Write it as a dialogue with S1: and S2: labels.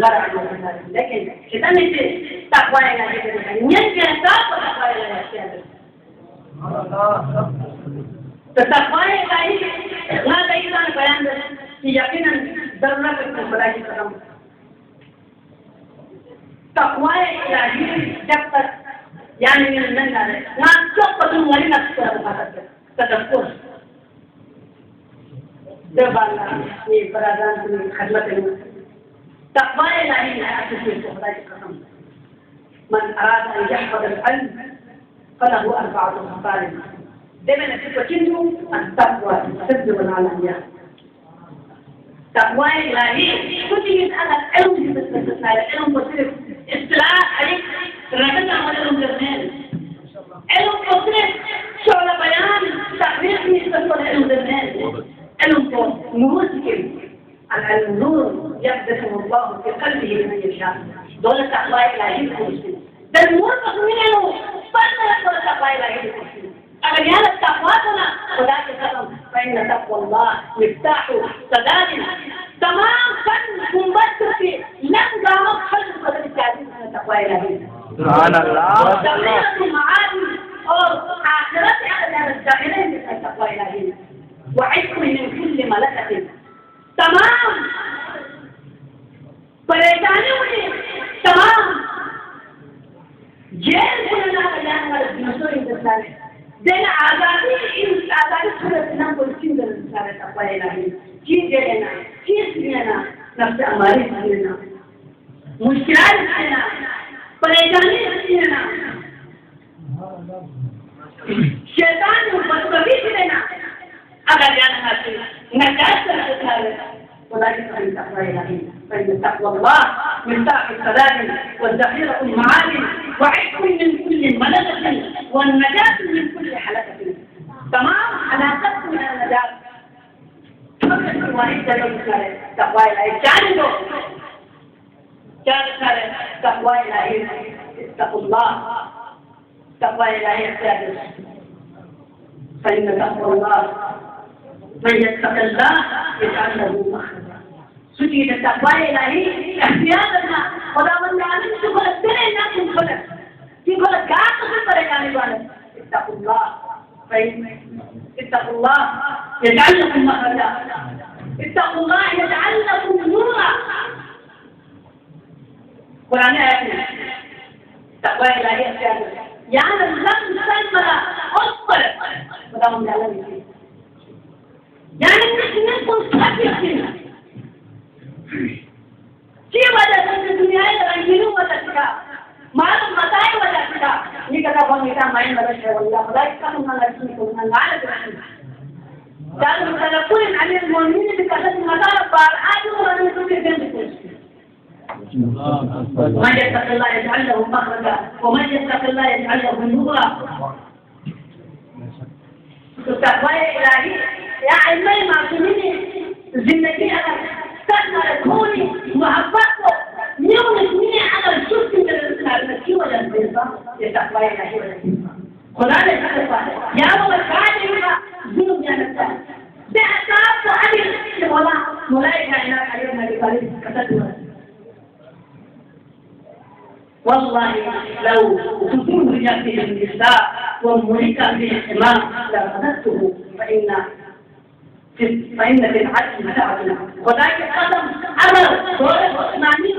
S1: الورع لكن شيطان تقوى إلهي يمكن تقوى إلهي تقوى إلهي ما تأيضا بيان يقينا ضرورة الخلاج الكلام تقوى إلهي جب تک يعني من النار ما تقوى تنوالي نفسك تدفور دبالا ये बरादान की खदमत है तक़वा इलाही है असली खुदा की कसम मन अराद अन यहफज़ अल-इल्म फलहु अर्बअतु खसाल देमें नफी को चिंतु अन तक़वा सिद्ध बनाना है तक़वा इलाही कुछ भी अगर इल्म की बस है इल्म को सिर्फ इस्तिलाह अलग रटना मतलब करने इल्म को सिर्फ शोला बयान तकरीर की इस्तेमाल इल्म करने علم نور النور يقذف الله في قلبه من يشاء دولة تقوى إلهي الكرسي ده النور منه فلنا يقول تقوى إلهي الكرسي أما يعني التقوى هنا وذاك الكلام فإن تقوى الله مفتاح سداد تمام فن منبثر في لم قامت خلق قدر التعزيز من تقوى إلهي
S2: سبحان الله
S1: تغيير المعادي أو آخرات أحد الداخلين من تقوى إلهي وعصم من كل ملكة تمام परेशानियों में तमाम जेल खुलना बजाने वाले दूसरों इंतजार है देना आज़ादी इन आज़ादी सुरक्षा को चिंतन इंतजार है तक़वा इलाही चीज़ लेना चीज़ लेना नफ्स हमारी लेना मुश्किलात लेना परेशानी लेना शैतान को बदतमीजी लेना अगर जाना हासिल नकाश कर सकता है ولكن أن تقوى إلهي فإن تقوى الله مفتاح السلام والذخيرة المعالي وعصم من كل ملكة والنجاة من كل حلقة تمام حلاقة من النجاة فقط واحد دليل تقوى إلهي جانبه تقوى إلهي اتقوا الله تقوى إلهي السادس فإن تقوى الله من يتق الله يجعل له مخرجا سجد التقوى إلهي احتياطنا خدا من يعلم شغل الدنيا الناس خلق في خلق كاك في طريقان وانا اتقوا الله فإن اتقوا الله يجعل لكم مخرجا اتقوا الله يجعل لكم نورا قرآن آية تقوى إلهي احتياطنا يعني لم تسمى أصبر خدا من يعلم يعني نكون صادقين في وجه الدنيا يغيروا وجهك ما المتاع وجهك نيكا بميتا ما ينبغي والله لا يكون من رسولكم من العالم قالوا تلقون عن المؤمنين بكثرة المتاع فالآن ومن يسوي جنبكم من يتق الله يجعل له مخرجا ومن يتق الله يجعل له نورا التقوى الإلهي يا علمي معصومين زندگی اگر تک کونی محبت کو نیو نسمی اگر شفت در کی وجہ سے یہ تقوی الہی خدا نے کہا یا وہ کاج ہوگا ظلم جانتا ہے بے حساب کو علی کہ مولا کائنات علی نبی کریم قصد والله لو تكون رجعتي بالنساء وملك بالإمام لأخذته فإن في العدل ساعة وذلك قدم أمر